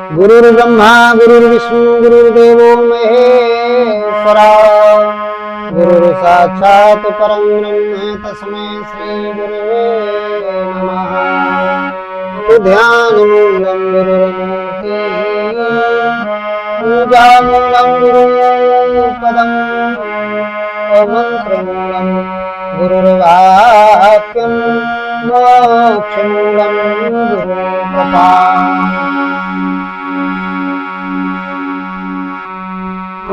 गुरुर्ब्रह्मा गुरुर्विष्णु गुरुर्देवो महेश्वरा गुरु साक्षात् परं ब्रह्म तस्मै श्री गुरुवे नमः। ध्यानमूलं गुरुर्मूर्ति पूजामूलं गुरुपदम् मंत्रमूलं गुरुर्वाक्यं मोक्षमूलं गुरुकृपा।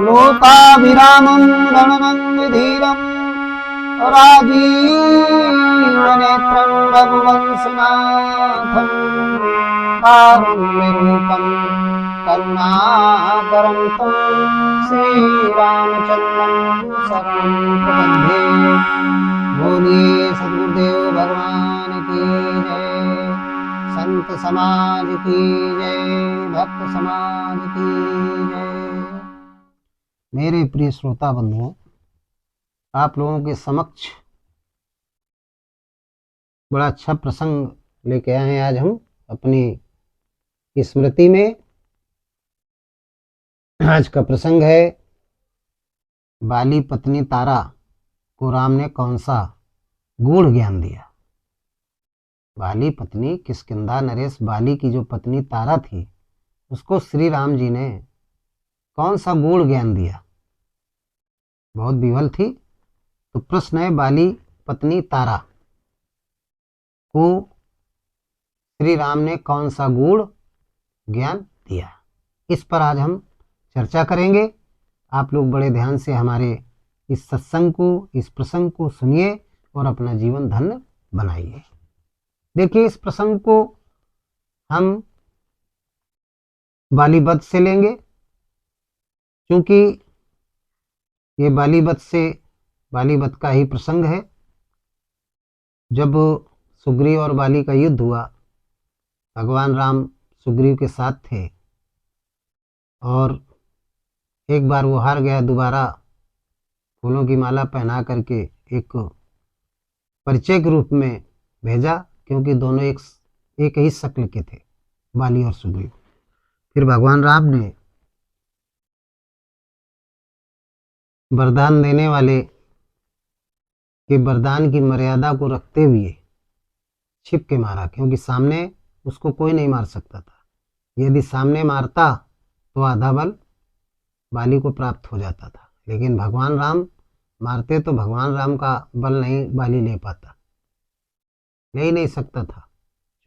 लोकाभिरामं गणनं विधीरं राजीवनेत्रं रघुवंशनाथं कारुण्यरूपं करुणाकरं तं श्रीरामचन्द्रं शरणं प्रपद्ये। बोलिए सद्गुरुदेव भगवान की जय, संत समाज की जय, भक्त समाज की जय। मेरे प्रिय श्रोता बंधुओं, आप लोगों के समक्ष बड़ा अच्छा प्रसंग लेके आए हैं। आज हम अपनी स्मृति में आज का प्रसंग है, बाली पत्नी तारा को राम ने कौन सा गूढ़ ज्ञान दिया। बाली पत्नी किष्किंधा नरेश बाली की जो पत्नी तारा थी, उसको श्री राम जी ने कौन सा गूढ़ ज्ञान दिया। बहुत विवल थी। तो प्रश्न है, बाली पत्नी तारा को श्री राम ने कौन सा गूढ़ ज्ञान दिया, इस पर आज हम चर्चा करेंगे। आप लोग बड़े ध्यान से हमारे इस सत्संग को, इस प्रसंग को सुनिए और अपना जीवन धन्य बनाइए। देखिए, इस प्रसंग को हम बाली वध से लेंगे, क्योंकि ये बाली वध का ही प्रसंग है। जब सुग्रीव और बाली का युद्ध हुआ, भगवान राम सुग्रीव के साथ थे और एक बार वो हार गया, दोबारा फूलों की माला पहना करके एक परिचय के रूप में भेजा, क्योंकि दोनों एक ही शक्ल के थे, बाली और सुग्रीव। फिर भगवान राम ने वरदान देने वाले के वरदान की मर्यादा को रखते हुए छिप के मारा, क्योंकि सामने उसको कोई नहीं मार सकता था। यदि सामने मारता तो आधा बल बाली को प्राप्त हो जाता था, लेकिन भगवान राम मारते तो भगवान राम का बल नहीं बाली ले पाता, ले ही नहीं सकता था,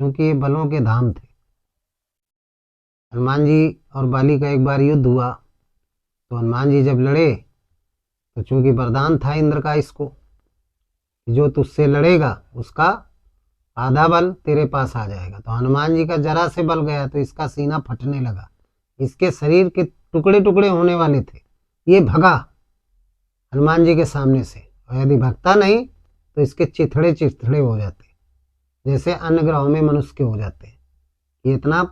क्योंकि ये बलों के धाम थे। हनुमान जी और बाली का एक बार युद्ध हुआ, तो हनुमान जी जब लड़े तो चूंकि वरदान था इंद्र का इसको, जो तुझसे लड़ेगा उसका आधा बल तेरे पास आ जाएगा। तो हनुमान जी का जरा से बल गया तो इसका सीना फटने लगा, इसके शरीर के टुकड़े टुकड़े होने वाले थे। ये भगा हनुमान जी के सामने से, और यदि भगता नहीं तो इसके चिथड़े चिथड़े हो जाते, जैसे अन्य ग्रहों में मनुष्य के हो जाते हैं। ये इतना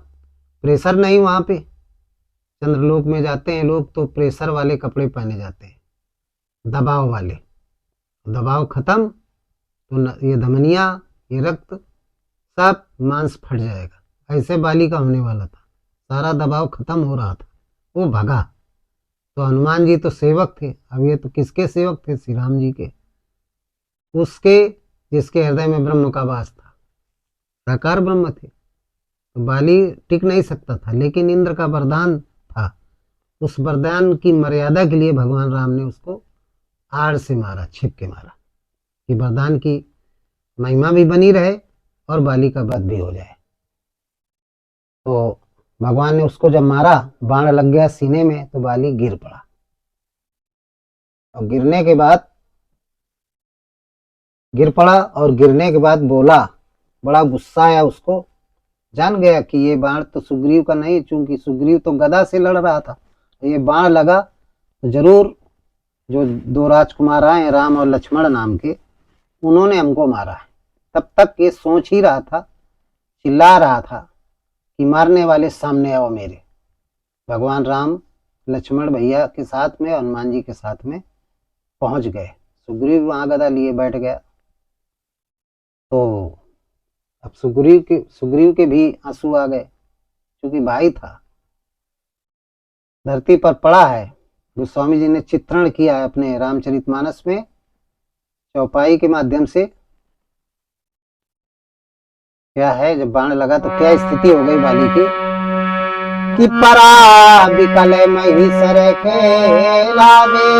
प्रेशर नहीं, वहाँ पे चंद्रलोक में जाते हैं लोग तो प्रेशर वाले कपड़े पहने जाते हैं, दबाव वाले। दबाव खत्म तो ये धमनियाँ, ये रक्त, सब मांस फट जाएगा। ऐसे बाली का होने वाला था, सारा दबाव खत्म हो रहा था, वो भगा। तो हनुमान जी तो सेवक थे, अब ये तो किसके सेवक थे? श्री राम जी के, उसके जिसके हृदय में ब्रह्म का वास था, साकार ब्रह्म थे। तो बाली टिक नहीं सकता था, लेकिन इंद्र का वरदान था। उस वरदान की मर्यादा के लिए भगवान राम ने उसको आड़ से मारा, छिप के मारा, कि वरदान की महिमा भी बनी रहे और बाली का वध भी हो जाए। तो भगवान ने उसको जब मारा, बाण लग गया सीने में, तो बाली गिर पड़ा। और गिरने के बाद बोला, बड़ा गुस्सा आया उसको, जान गया कि ये बाण तो सुग्रीव का नहीं, चूंकि सुग्रीव तो गदा से लड़ रहा था। ये बाण लगा तो जरूर जो दो राजकुमार आए, राम और लक्ष्मण नाम के, उन्होंने हमको मारा है। तब तक ये सोच ही रहा था, चिल्ला रहा था कि मारने वाले सामने आओ मेरे। भगवान राम लक्ष्मण भैया के साथ में, हनुमान जी के साथ में पहुंच गए। सुग्रीव वहां गदा लिए बैठ गया। तो अब सुग्रीव के भी आंसू आ गए, क्योंकि भाई था, धरती पर पड़ा है। गोस्वामी जी ने चित्रण किया है अपने रामचरितमानस में चौपाई के माध्यम से। क्या है, जब बाण लगा तो क्या स्थिति हो गई बाली की कि परा विकल महिषर के लागे,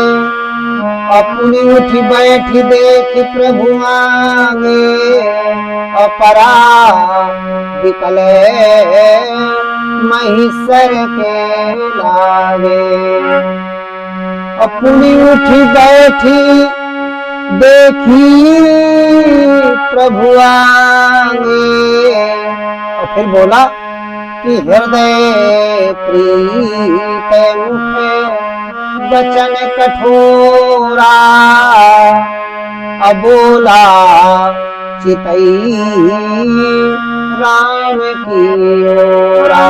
अपनी उठी बैठी देख प्रभु आगे, अपरा विकल महिषर के लागे, अपनी उठी बैठी देखी प्रभु आगे। और फिर बोला कि हृदय प्रीत मुखे वचन कठोरा, अबोला चितई राम की ओरा।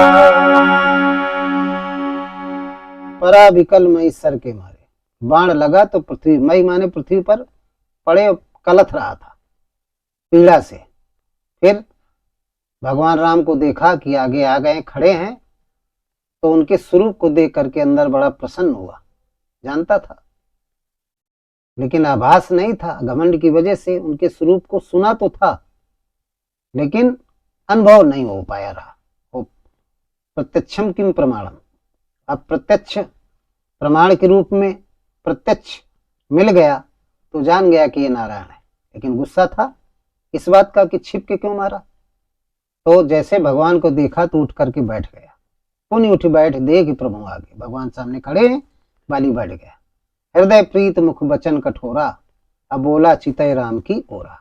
परा विकल मई सर के मारे, बाण लगा तो पृथ्वी, मई माने पृथ्वी पर पड़े कलथ रहा था पीड़ा से। फिर भगवान राम को देखा कि आगे आ गए, खड़े हैं, तो उनके स्वरूप को देख करके अंदर बड़ा प्रसन्न हुआ। जानता था लेकिन आभास नहीं था, घमंड की वजह से उनके स्वरूप को सुना तो था लेकिन अनुभव नहीं हो पाया रहा। वो प्रत्यक्षम किम प्रमाणम, अब प्रत्यक्ष प्रमाण के रूप में प्रत्यक्ष मिल गया तो जान गया कि ये नारायण है। लेकिन गुस्सा था इस बात का कि छिप के क्यों मारा। तो जैसे भगवान को देखा तो उठ करके बैठ गया। पुण्य उठ बैठ देख प्रभु आगे, भगवान सामने खड़े हैं, बाली बैठ गया। हृदय प्रीत मुख बचन कठोरा, अब बोला चितय राम की ओरा।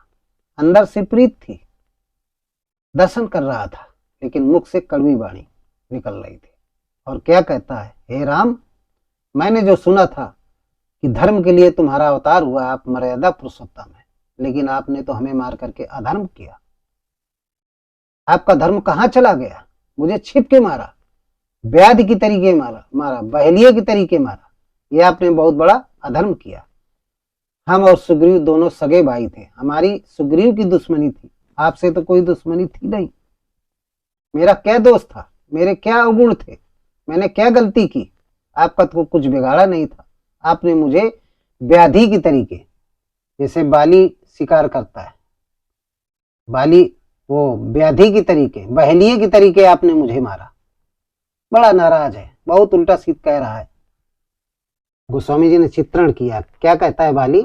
अंदर से प्रीत थी, दर्शन कर रहा था, लेकिन मुख से कड़वी वाणी निकल रही थी। और क्या कहता है, हे राम, मैंने जो सुना था कि धर्म के लिए तुम्हारा अवतार हुआ, आप मर्यादा पुरुषोत्तम है, लेकिन आपने तो हमें मार करके अधर्म किया। आपका धर्म कहाँ चला गया? मुझे छिप के मारा, व्याध की तरीके मारा, बहेलिये की तरीके मारा। ये आपने बहुत बड़ा अधर्म किया। हम और सुग्रीव दोनों सगे भाई थे, हमारी सुग्रीव की दुश्मनी थी, आपसे तो कोई दुश्मनी थी नहीं। मेरा क्या दोष था? मेरे क्या अवगुण थे? मैंने क्या गलती की? आपका तो कुछ बिगाड़ा नहीं था। आपने मुझे व्याधि की तरीके, जैसे बाली शिकार करता है, बाली वो व्याधि की तरीके, बहेलिये की तरीके आपने मुझे मारा। बड़ा नाराज है, बहुत उल्टा सीध कह रहा है। गोस्वामी जी ने चित्रण किया, क्या कहता है बाली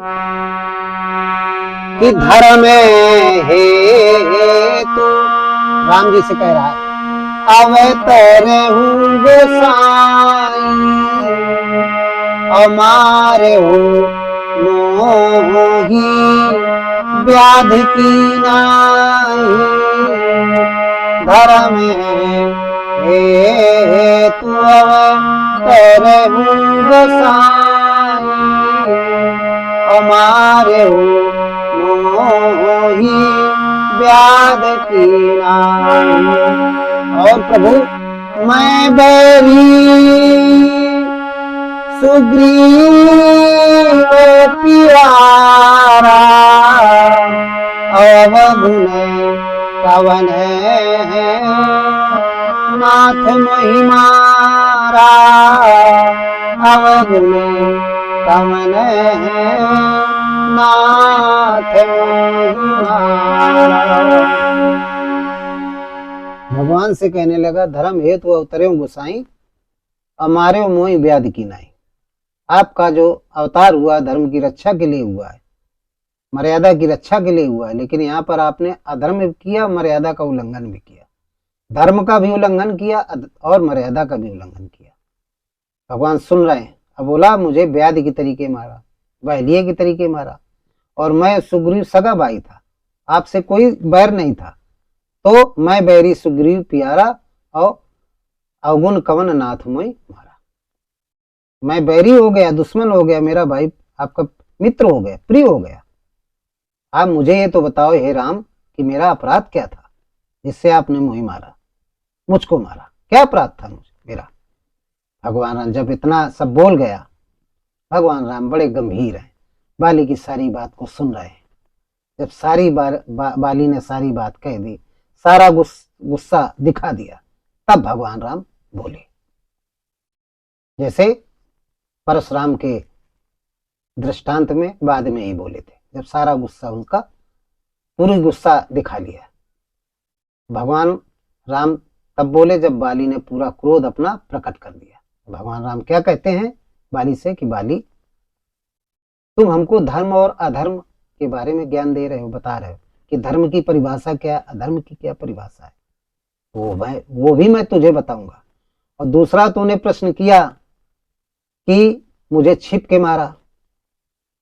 कि धर्म है तो राम जी से कह रहा है, अवतरे हूँ गोसाई, हमारे हो मोही व्याध की नाई। धर्म है तू अवतरे हूँ गोसाई, हमारे हो मोही व्याध की नाई। और प्रभु, मैं बैरी सुग्रीव प्यारा, अवगुण कवन है नाथ महिमारा, अवगुण कवन है नाथ महिमारा। भगवान से कहने लगा, धर्म हेतु अवतरे गोसाई, हमारे मोहि व्याध की नाई। आपका जो अवतार हुआ धर्म की रक्षा के लिए हुआ है, मर्यादा की रक्षा के लिए हुआ है, लेकिन यहाँ पर आपने अधर्म किया, मर्यादा का उल्लंघन भी किया, धर्म का भी उल्लंघन किया और मर्यादा का भी उल्लंघन किया। भगवान सुन रहे हैं। अब बोला, मुझे व्याध की तरीके मारा, बहेलिये की तरीके मारा, और मैं सुग्रीव सगा भाई था, आपसे कोई बैर नहीं था, तो मैं बैरी सुग्रीव प्यारा और अवगुण कवन नाथ मोहि मारा। मैं बैरी हो गया, दुश्मन हो गया, मेरा भाई आपका मित्र हो गया, प्रिय हो गया। आप मुझे ये तो बताओ हे राम कि मेरा अपराध क्या था जिससे आपने मुझे मारा, मुझको मारा? क्या अपराध था मुझे मेरा? भगवान राम जब इतना सब बोल गया, भगवान राम बड़े गंभीर हैं, बाली की सारी बात को सुन रहे हैं। जब सारी बाली ने सारी बात कह दी, सारा गुस्सा दिखा दिया, तब भगवान राम बोले। जैसे परशुराम के दृष्टांत में बाद में ही बोले थे, जब सारा गुस्सा उनका पूरी गुस्सा दिखा लिया। भगवान राम तब बोले जब बाली ने पूरा क्रोध अपना प्रकट कर दिया। भगवान राम क्या कहते हैं बाली से कि बाली, तुम हमको धर्म और अधर्म के बारे में ज्ञान दे रहे हो, बता रहे हो कि धर्म की परिभाषा क्या है, अधर्म की क्या परिभाषा है, वो भी मैं तुझे बताऊंगा। और दूसरा तूने प्रश्न किया कि मुझे छिप के मारा,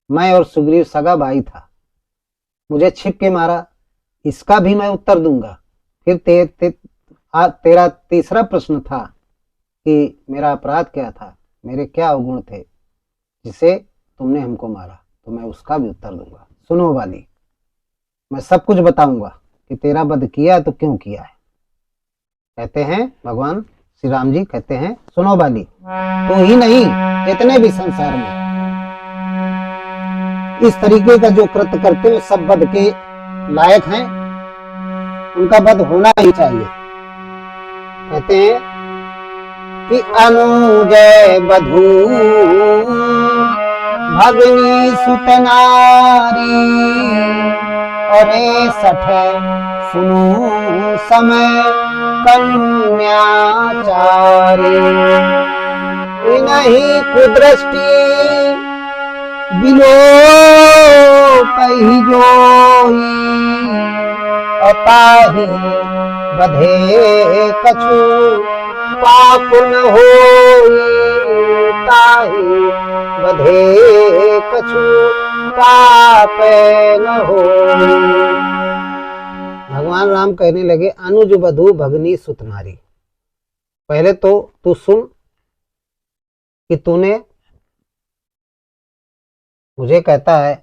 मैं और सुग्रीव सगा भाई था, मुझे छिप के मारा, इसका भी मैं उत्तर दूंगा। फिर तेरा तीसरा प्रश्न था कि मेरा अपराध क्या था, मेरे क्या अवगुण थे जिसे तुमने हमको मारा, तो मैं उसका भी उत्तर दूंगा। सुनो बाली, मैं सब कुछ बताऊंगा कि तेरा वध किया तो क्यों किया है। कहते हैं भगवान श्री राम जी कहते हैं, सुनो बाली, तू ही नहीं जितने भी संसार में इस तरीके का जो कृत्य करते हो सब वध के लायक हैं, उनका वध होना ही चाहिए। कहते हैं कि अनुजय बधू भगनी सुत नारी, अरे सठ सुनो समय कन्याचारी, इन्हीं कुदृष्टि बिलो कही जोई, अताही बधे कछु पाप न होई, ताही बधे कछु पाप न होई। भगवान राम कहने लगे, अनुज वधू भगनी सुत नारी, पहले तो तू सुन कि तूने मुझे कहता है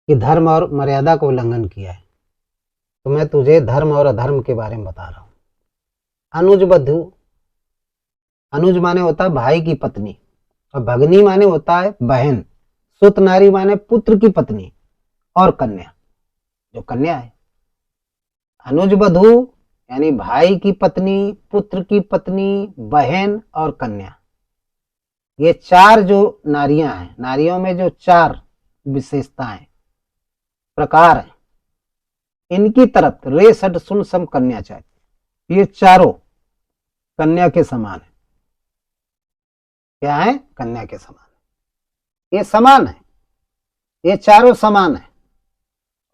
कि धर्म और मर्यादा को उल्लंघन किया है, तो मैं तुझे धर्म और अधर्म के बारे में बता रहा हूं। अनुज वधू, अनुज माने होता है भाई की पत्नी, और भगनी माने होता है बहन, सुत नारी माने पुत्र की पत्नी और कन्या, जो कन्या है। अनुज वधू यानी भाई की पत्नी, पुत्र की पत्नी, बहन और कन्या, ये चार जो नारियां हैं, नारियों में जो चार विशेषताएं प्रकार हैं, इनकी तरफ रे सट सुन सम कन्या चाहिए। ये चारों कन्या के समान है। क्या है? कन्या के समान है। ये समान है, ये चारों समान है।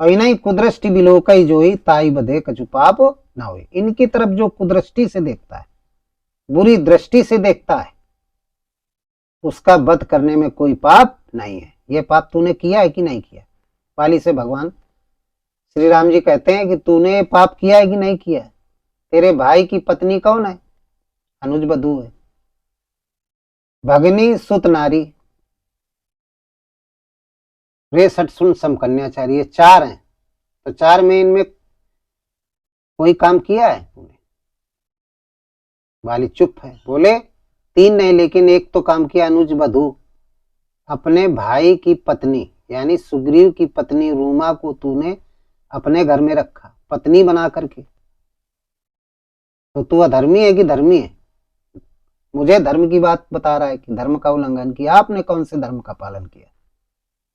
और इन्हीं कुदृष्टि बिलोकई जोई, ताई बधे कछु पाप ना हो। इनकी तरफ जो कुदृष्टि से देखता है, बुरी दृष्टि से देखता है, उसका वध करने में कोई पाप नहीं है। ये पाप तूने किया है कि नहीं किया? पाली से भगवान श्री राम जी कहते हैं कि तूने पाप किया है कि नहीं किया है? तेरे भाई की पत्नी कौन है? अनुज वधू है। भगनी सुत नारी, रे सट सुन सम कन्याचारी, ये चार हैं। तो चार में इनमें कोई काम किया है तूने? वाली चुप है, बोले तीन नहीं लेकिन एक तो काम किया। अनुज वधू, अपने भाई की पत्नी यानी सुग्रीव की पत्नी रूमा को तूने अपने घर में रखा, पत्नी बना करके। तो तू अधर्मी है कि धर्मी है? मुझे धर्म की बात बता रहा है कि धर्म का उल्लंघन किया। आपने कौन से धर्म का पालन किया?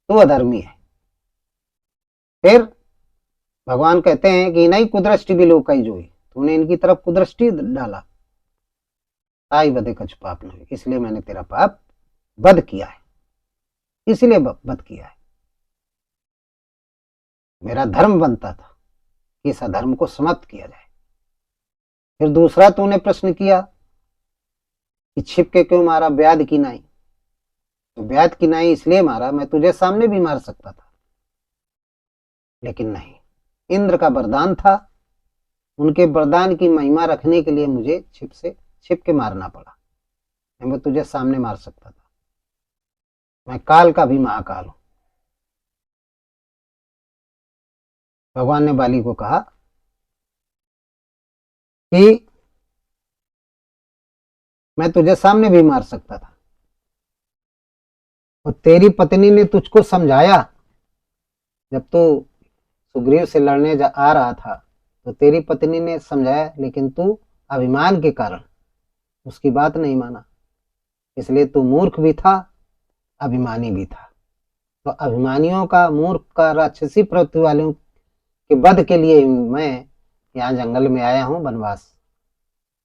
तू अधर्मी है। फिर भगवान कहते हैं कि नहीं कुदृष्टि भी लोकई जोई, तूने इनकी तरफ कुदृष्टि डाला, ताई बधे कछु पाप नहीं, इसलिए मैंने तेरा पाप वध किया है, इसलिए वध किया है। मेरा धर्म बनता था कि इस अधर्म को समाप्त किया जाए। फिर दूसरा तूने प्रश्न किया कि छिप के क्यों मारा, व्याध की नाई। तो व्याध की नाई इसलिए मारा, मैं तुझे सामने भी मार सकता था, लेकिन नहीं, इंद्र का वरदान था, उनके वरदान की महिमा रखने के लिए मुझे छिप के मारना पड़ा। मैं तुझे सामने मार सकता था, मैं काल का भी महाकाल हूं। भगवान ने बाली को कहा कि मैं तुझे सामने भी मार सकता था, और तेरी पत्नी ने तुझको समझाया जब तू सुग्रीव से लड़ने आ रहा था, तो तेरी पत्नी ने समझाया, लेकिन तू अभिमान के कारण उसकी बात नहीं माना, इसलिए तू मूर्ख भी था, अभिमानी भी था। तो अभिमानियों का, मूर्ख का, राक्षसी प्रवृत्ति वालों के वध के लिए मैं यहाँ जंगल में आया हूँ, वनवास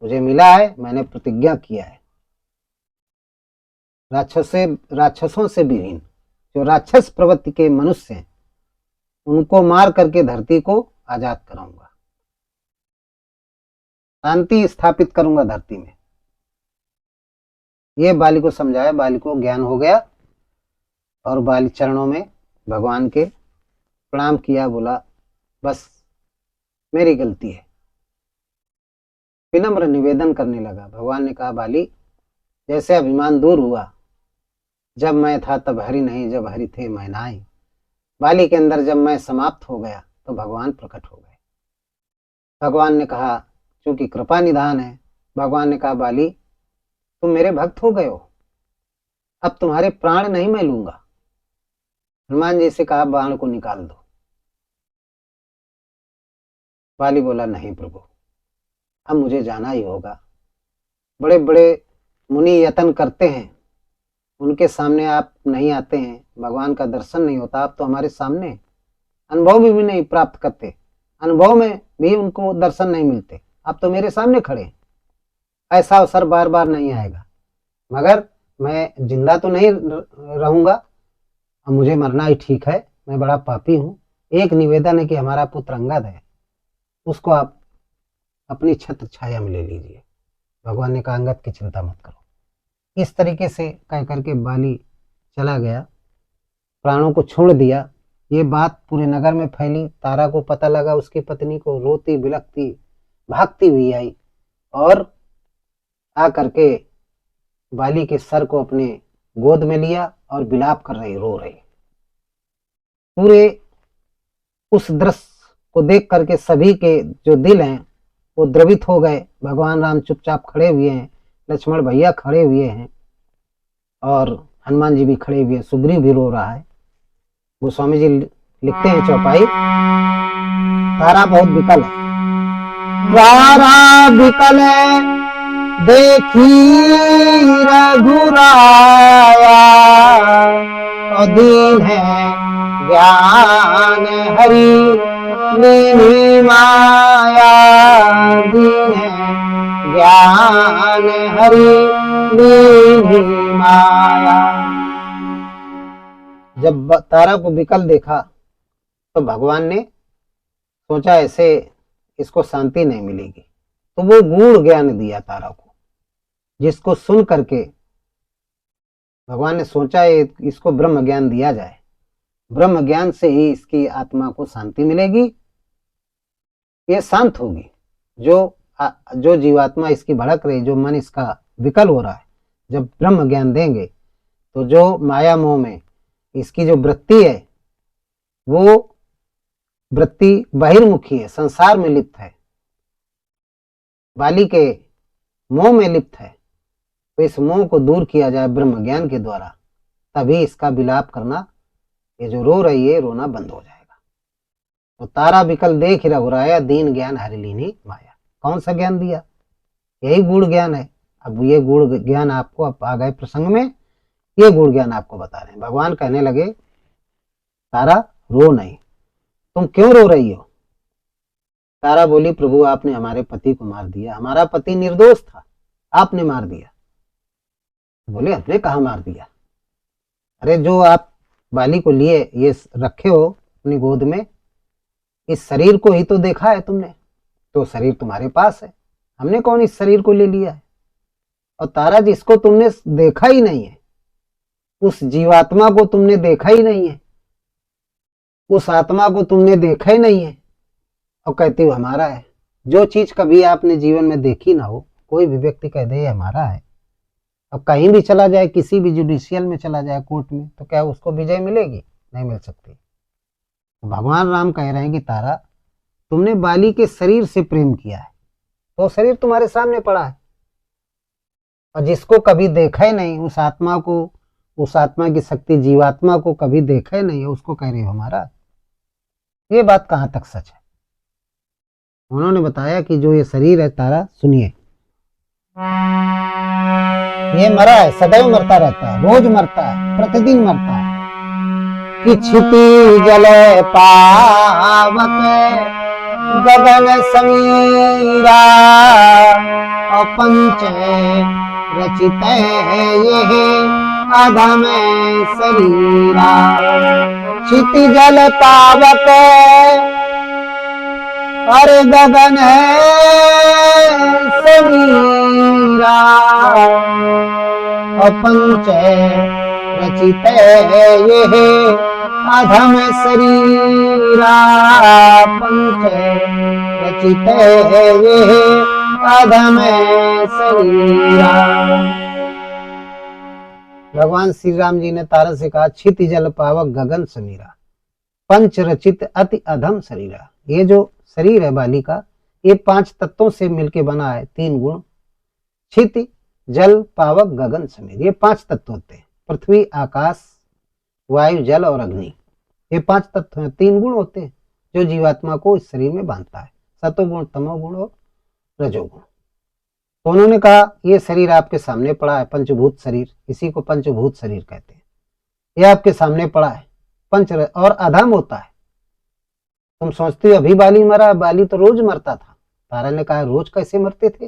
मुझे मिला है, मैंने प्रतिज्ञा किया है। राक्षसों से विहीन जो राक्षस प्रवृत्ति के मनुष्य हैं, उनको मार करके धरती को आजाद कराऊंगा, शांति स्थापित करूंगा धरती में। ये बाली को समझाया, बाली को ज्ञान हो गया और बाली चरणों में भगवान के प्रणाम किया, बोला बस मेरी गलती है, विनम्र निवेदन करने लगा। भगवान ने कहा बाली, जैसे अभिमान दूर हुआ, जब मैं था तब हरि नहीं, जब हरि थे मैं नाई। बाली के अंदर जब मैं समाप्त हो गया तो भगवान प्रकट हो गए। भगवान ने कहा, चूंकि कृपा निधान है, भगवान ने कहा बाली तुम मेरे भक्त हो गए हो, अब तुम्हारे प्राण नहीं मैं लूंगा। हनुमान जी से कहा बाण को निकाल दो। बाली बोला नहीं प्रभु, अब मुझे जाना ही होगा। बड़े बड़े मुनि यत्न करते हैं, उनके सामने आप नहीं आते हैं, भगवान का दर्शन नहीं होता, आप तो हमारे सामने अनुभव भी नहीं प्राप्त करते, अनुभव में भी उनको दर्शन नहीं मिलते, आप तो मेरे सामने खड़े। ऐसा अवसर बार बार नहीं आएगा, मगर मैं जिंदा तो नहीं रहूंगा, अब मुझे मरना ही ठीक है, मैं बड़ा पापी हूँ। एक निवेदन है कि हमारा पुत्र अंगद है, उसको आप अपनी छत्र छाया में ले लीजिए। भगवान ने कहा अंगद की चिंता मत करो। इस तरीके से कह करके बाली चला गया, प्राणों को छोड़ दिया। ये बात पूरे नगर में फैली, तारा को पता लगा, उसकी पत्नी को रोती बिलखती भागती हुई आई और आ करके बाली के सर को अपने गोद में लिया और विलाप कर रही, रो रही। पूरे उस दृश्य को देख करके सभी के जो दिल हैं वो द्रवित हो गए। भगवान राम चुपचाप खड़े हुए हैं, लक्ष्मण भैया खड़े हुए हैं और हनुमान जी भी खड़े हुए हैं, सुग्रीव भी रो रहा है। गोस्वामी जी लिखते हैं चौपाई, तारा बहुत विकल है, तारा विकल है देखी रघुराया, दीन है ज्ञान हरि लीनी माया, दीन है ज्ञान हरि लीनी माया। जब तारा को विकल देखा तो भगवान ने सोचा ऐसे इसको शांति नहीं मिलेगी, तो वो गूढ़ ज्ञान दिया तारा को, जिसको सुन करके भगवान ने सोचा इसको ब्रह्म ज्ञान दिया जाए, ब्रह्म ज्ञान से ही इसकी आत्मा को शांति मिलेगी, ये शांत होगी। जो जीवात्मा इसकी भड़क रही, जो मन इसका विकल हो रहा है, जब ब्रह्म ज्ञान देंगे तो जो माया मोह में इसकी जो वृत्ति है वो वृत्ति बहिर्मुखी है, संसार में लिप्त है, बाली के मोह में लिप्त है, तो इस मोह को दूर किया जाए ब्रह्म ज्ञान के द्वारा, तभी इसका विलाप करना, ये जो रो रही है रोना बंद हो जाएगा। तो तारा विकल देख रघुराया, दीन ज्ञान हरि लीनी माया। कौन सा ज्ञान दिया? यही गूढ़ ज्ञान है। अब ये गूढ़ ज्ञान आपको, अब आ गए प्रसंग में, ये गूढ़ ज्ञान आपको बता रहे हैं। भगवान कहने लगे तारा रो नहीं, तुम क्यों रो रही हो? तारा बोली प्रभु आपने हमारे पति को मार दिया, हमारा पति निर्दोष था, आपने मार दिया। बोले हमने कहाँ मार दिया? अरे जो आप बाली को लिए ये रखे हो अपनी गोद में, इस शरीर को ही तो देखा है तुमने, तो शरीर तुम्हारे पास है, हमने कौन इस शरीर को ले लिया है? और तारा जिसको तुमने देखा ही नहीं है, उस जीवात्मा को तुमने देखा ही नहीं है, उस आत्मा को तुमने देखा ही नहीं है, और कहती हो हमारा है। जो चीज कभी आपने जीवन में देखी ना हो, कोई भी व्यक्ति कह दे हमारा है, अब कहीं भी चला जाए, किसी भी जुडिशियल में चला जाए, कोर्ट में, तो क्या उसको विजय मिलेगी? नहीं मिल सकती। तो भगवान राम कह रहे हैं कि तारा तुमने बाली के शरीर से प्रेम किया है, तो शरीर तुम्हारे सामने पड़ा है, और जिसको कभी देखा ही नहीं, उस आत्मा को, उस आत्मा की शक्ति जीवात्मा को कभी देखा ही नहीं है, उसको कह रहे हो हमारा। ये बात कहाँ तक सच है? उन्होंने बताया कि जो ये शरीर है तारा, सुनिए, ये मरा है, सदैव मरता रहता है, रोज मरता है, प्रतिदिन मरता है। कि क्षिति जल पावक गगन समीरा, पंच रचित ये अधम शरीरा। क्षिति जल पावक और गगन समीरा, पंच रचित ये अधम शरीरा, पंच रचित ये अधम शरीरा। भगवान श्री राम जी ने तारा से कहा, क्षिति जल पावक गगन समीरा, पंच रचित अति अधम शरीरा। ये जो शरीर है बाली का, ये 5 तत्वों से मिलके बना है, 3 गुण, क्षिति जल पावक गगन समीर। ये 5 तत्व होते हैं, पृथ्वी आकाश वायु जल और अग्नि। ये 5 तत्व हैं, 3 गुण होते हैं जो जीवात्मा को इस शरीर में बांधता है, सतोगुण तमोगुण और रजोगुण। तो उन्होंने कहा, ये शरीर आपके सामने पड़ा है, पंचभूत शरीर, इसी को पंचभूत शरीर कहते हैं। ये आपके सामने पड़ा है, पंच और अधम होता है। तुम सोचते हो अभी बाली मरा, बाली तो रोज मरता था। तारा ने कहा, रोज कैसे मरते थे?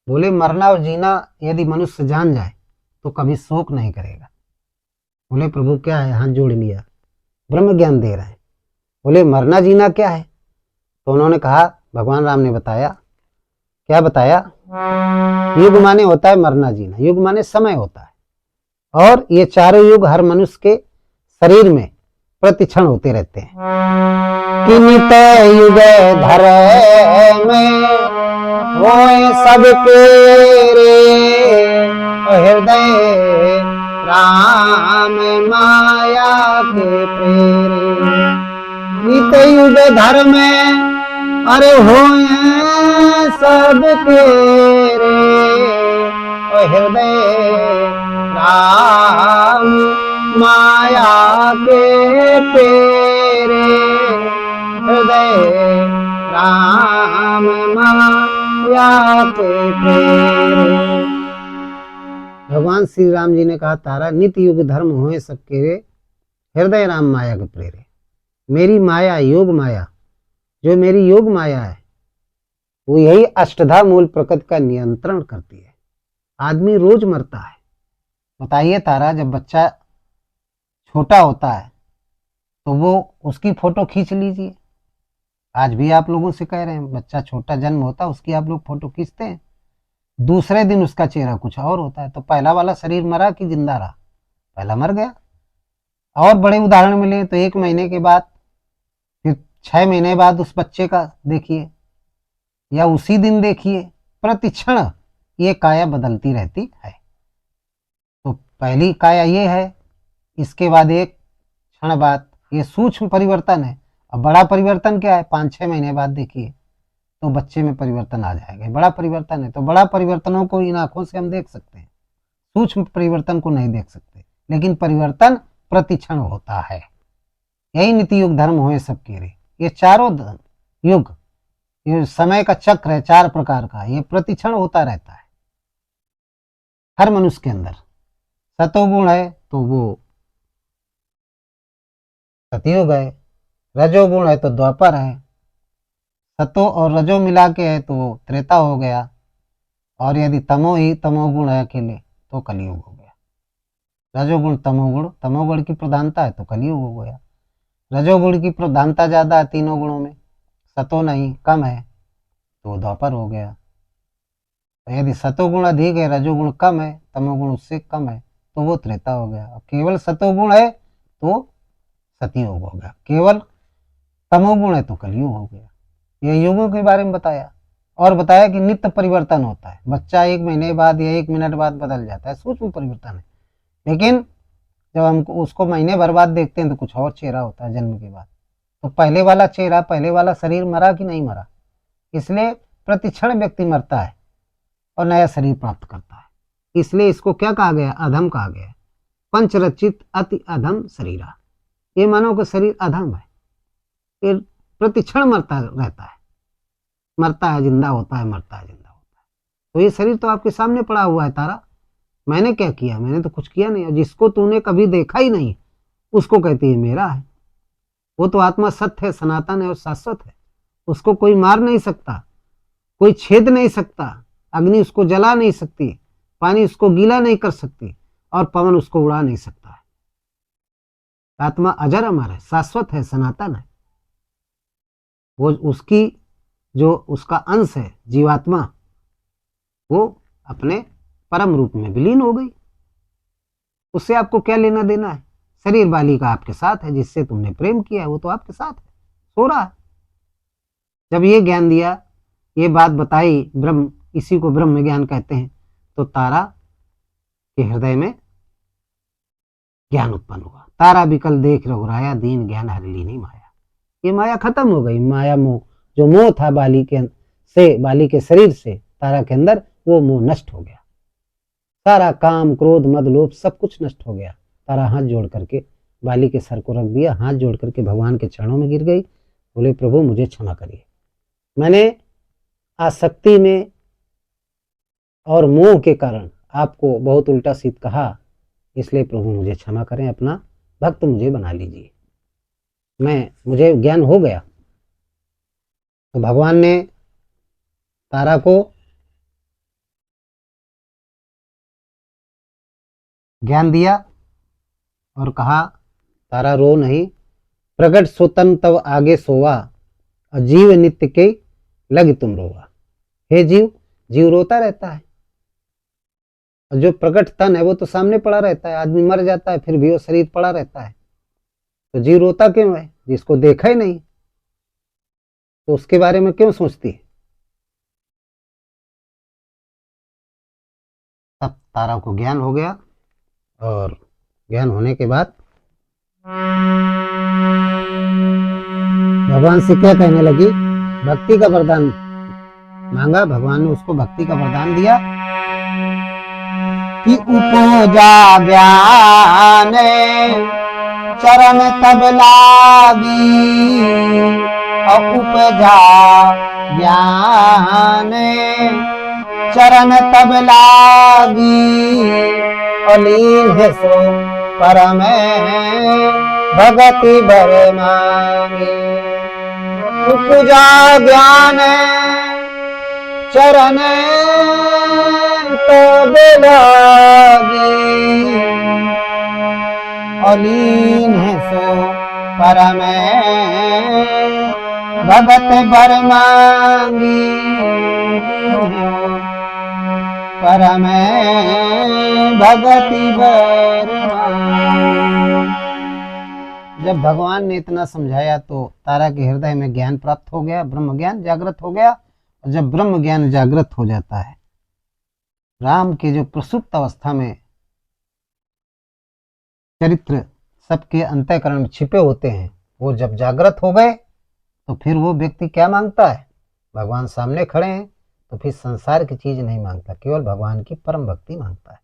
बोले, मरना और जीना यदि मनुष्य जान जाए तो कभी शोक नहीं करेगा। बोले, प्रभु क्या है? हाथ जोड़ लिया, ब्रह्म ज्ञान दे रहे हैं। बोले, मरना जीना क्या है? तो उन्होंने कहा, भगवान राम ने बताया। क्या बताया? युग माने होता है मरना जीना, युग माने समय होता है, और ये चारों युग हर मनुष्य के शरीर में प्रतिक्षण होते रहते हैं। किनित युग धर में होए सबके रे, हृदय राम माया के प्रेरे। नित युग धर में अरे होए सबके रे, हृदय राम माया के पेरे, हृदय राम माया के पेरे। भगवान श्री राम जी ने कहा, तारा नित्य युग धर्म होए सबके रे, हृदय राम माया के प्रेरे। मेरी माया, योग माया, जो मेरी योग माया है, वो यही अष्टधा मूल प्रकृति का नियंत्रण करती है। आदमी रोज मरता है। बताइए तारा, जब बच्चा छोटा होता है तो वो उसकी फोटो खींच लीजिए। आज भी आप लोगों से कह रहे हैं, बच्चा छोटा जन्म होता है, उसकी आप लोग फोटो खींचते हैं, दूसरे दिन उसका चेहरा कुछ और होता है। तो पहला वाला शरीर मरा कि जिंदा रहा? पहला मर गया। और बड़े उदाहरण मिले तो 1 महीने के बाद, फिर 6 महीने बाद उस बच्चे का देखिए, या उसी दिन देखिए, प्रतिक्षण ये काया बदलती रहती है। तो पहली काया ये है, इसके बाद 1 क्षण बाद ये सूक्ष्म परिवर्तन है। अब बड़ा परिवर्तन क्या है? 5-6 महीने बाद देखिए तो बच्चे में परिवर्तन आ जाएगा। बड़ा परिवर्तन है, तो बड़ा परिवर्तनों को इन आंखों से हम देख सकते हैं, सूक्ष्म परिवर्तन को नहीं देख सकते। लेकिन परिवर्तन प्रतिक्षण होता है। यही नीति युग धर्म हुए सबके रे। ये चारों युग, ये समय का चक्र है 4 प्रकार का, ये प्रतिक्षण होता रहता है हर मनुष्य के अंदर। सतोगुण है तो वो सतयुग है, रजोगुण है तो द्वापर है, सतो और रजो मिला के है तो त्रेता हो गया, और यदि तमोगुण है अकेले तो कलयुग हो गया। रजोगुण तमोगुण, तमोगुण की प्रधानता है तो कलयुग हो गया। रजोगुण की प्रधानता ज्यादा है तीनों गुणों में, सतो नहीं, कम है तो द्वापर हो गया। तो यदि सतोगुण अधिक है, रजोगुण कम है, तमोगुण उससे कम है, तो वो त्रेता हो गया। और केवल सतोगुण है तो सतयुग हो गया, केवल तमोगुण है तो कलयुग हो गया। ये युगों के बारे में बताया, और बताया कि नित्य परिवर्तन होता है। बच्चा 1 महीने बाद या 1 मिनट बाद बदल जाता है, सूक्ष्म परिवर्तन है। लेकिन जब हम उसको महीने भर बाद देखते हैं तो कुछ और चेहरा होता है जन्म के बाद। तो पहले वाला चेहरा, पहले वाला शरीर मरा कि नहीं मरा? इसलिए प्रतिक्षण व्यक्ति मरता है और नया शरीर प्राप्त करता है। इसलिए इसको क्या कहा गया? अधम कहा गया। पंचरचित अति अधम शरीरा। ये मानव का शरीर अधम है, ये प्रतिक्षण मरता रहता है, मरता है जिंदा होता है, मरता है जिंदा होता है। तो ये शरीर तो आपके सामने पड़ा हुआ है तारा, मैंने क्या किया, मैंने तो कुछ किया नहीं। और जिसको तूने कभी देखा ही नहीं उसको कहती है मेरा है। वो तो आत्मा सत्य है, सनातन है और शाश्वत है। उसको कोई मार नहीं सकता, कोई छेद नहीं सकता, अग्नि उसको जला नहीं सकती, पानी उसको गीला नहीं कर सकती और पवन उसको उड़ा नहीं सकता है। आत्मा अजर अमर है, शाश्वत है, सनातन है। वो उसकी जो उसका अंश है जीवात्मा, वो अपने परम रूप में विलीन हो गई। उससे आपको क्या लेना देना है? शरीर वाली का आपके साथ है, जिससे तुमने प्रेम किया है वो तो आपके साथ है, सो रहा है। जब ये ज्ञान दिया, ये बात बताई, ब्रह्म, इसी को ब्रह्म ज्ञान कहते हैं, तो तारा के हृदय में ज्ञान उत्पन्न हुआ। तारा विकल देख रघुराया, दीन ज्ञान हर लीनी माया। ये माया खत्म हो गई। माया मोह, जो मोह था बाली के शरीर से तारा के अंदर, वो मोह नष्ट हो गया। सारा काम क्रोध मद लोभ सब कुछ नष्ट हो गया। तारा हाथ जोड़ करके बाली के सर को रख दिया, हाथ जोड़ करके भगवान के चरणों में गिर गई। बोले प्रभु मुझे क्षमा करिए, मैंने आसक्ति में और मोह के कारण आपको बहुत उल्टा सीधा कहा, इसलिए प्रभु मुझे क्षमा करें, अपना भक्त मुझे बना लीजिए। मुझे ज्ञान हो गया। तो भगवान ने तारा को ज्ञान दिया और कहा तारा रो नहीं, प्रगट सोतन तब आगे सोवा, जीव नित्य के लग तुम रोवा। हे जीव, जीव रोता रहता है, और जो प्रकट तन है वो तो सामने पड़ा रहता है। आदमी मर जाता है फिर भी वो शरीर पड़ा रहता है, तो जीव रोता क्यों है? जिसको देखा ही नहीं तो उसके बारे में क्यों सोचती है? तब तारा को ज्ञान हो गया, और ज्ञान होने के बाद भगवान से क्या कहने लगी? भक्ति का वरदान मांगा। भगवान ने उसको भक्ति का वरदान दिया कि उपजा ज्ञान चरण तब लागी, और उपजा ज्ञान चरण तब लागी, अलीन है सो परम भगति बर मांगी। उपजा ज्ञान चरण तब लागी, अलीन है सो परम भगत बर मांगी, परम भगति बर मांगी। जब भगवान ने इतना समझाया तो तारा के हृदय में ज्ञान प्राप्त हो गया, ब्रह्म ज्ञान जागृत हो गया। और जब ब्रह्म ज्ञान जागृत हो जाता है, राम के जो प्रसुप्त अवस्था में चरित्र सबके अंतःकरण में छिपे होते हैं, वो जब जागृत हो गए तो फिर वो व्यक्ति क्या मांगता है? भगवान सामने खड़े हैं तो फिर संसार की चीज नहीं मांगता, केवल भगवान की परम भक्ति मांगता है।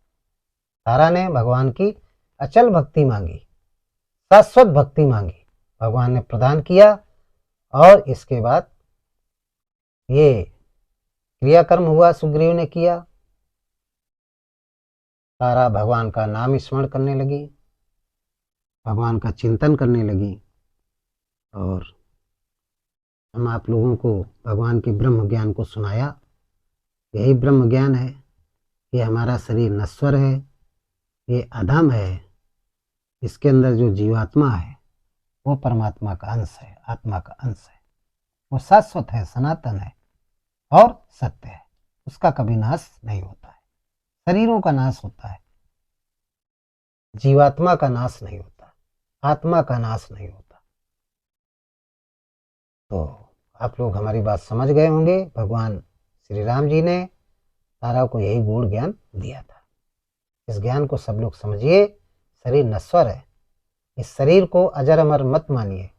तारा ने भगवान की अचल भक्ति मांगी, शाश्वत भक्ति मांगी, भगवान ने प्रदान किया। और इसके बाद ये क्रियाकर्म हुआ, सुग्रीव ने किया। तारा भगवान का नाम स्मरण करने लगी, भगवान का चिंतन करने लगी। और हम आप लोगों को भगवान के ब्रह्म ज्ञान को सुनाया। यही ब्रह्म ज्ञान है। ये हमारा शरीर नश्वर है, ये अधम है। इसके अंदर जो जीवात्मा है वो परमात्मा का अंश है, आत्मा का अंश है। वो शाश्वत है, सनातन है और सत्य है। उसका कभी नाश नहीं होता है। शरीरों का नाश होता है, जीवात्मा का नाश नहीं होता, आत्मा का नाश नहीं होता। तो आप लोग हमारी बात समझ गए होंगे। भगवान श्री राम जी ने तारा को यही गूढ़ ज्ञान दिया था। इस ज्ञान को सब लोग समझिए। शरीर नश्वर है, इस शरीर को अजर अमर मत मानिए,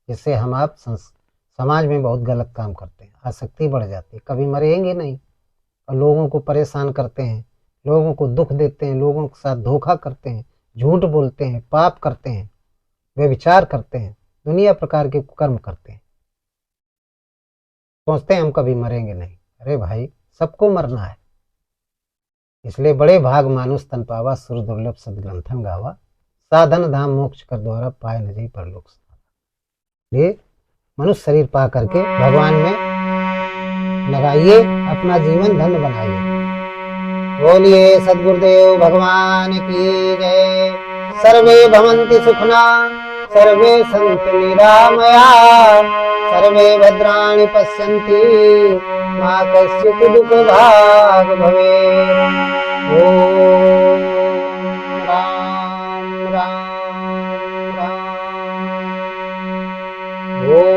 जिससे हम आप समाज में बहुत गलत काम करते हैं, आसक्ति बढ़ जाती है। कभी मरेंगे नहीं और लोगों को परेशान करते हैं, लोगों को दुख देते हैं, लोगों के साथ धोखा करते हैं, झूठ बोलते हैं, पाप करते हैं, व्यभिचार करते हैं, दुनिया प्रकार के कर्म करते हैं। सोचते हैं हम कभी मरेंगे नहीं। अरे भाई, सबको मरना है। इसलिए बड़े भाग मानुष तन पावा, सुर दुर्लभ सदग्रंथन गावा, साधन धाम मोक्ष कर द्वारा पाए न जी परलोक। ये मनुष्य शरीर पा करके भगवान में लगाइए, अपना जीवन धन्य बनाइए। बोलिए सद्गुरुदेव भगवान की जय। सर्वे भवन्ति सुखिना, सर्वे सन्तु निरामया, सर्वे भद्राणि पश्यन्ति, मा कश्चित् दुःखभाग् भवेत्। ओम राम राम राम। ओम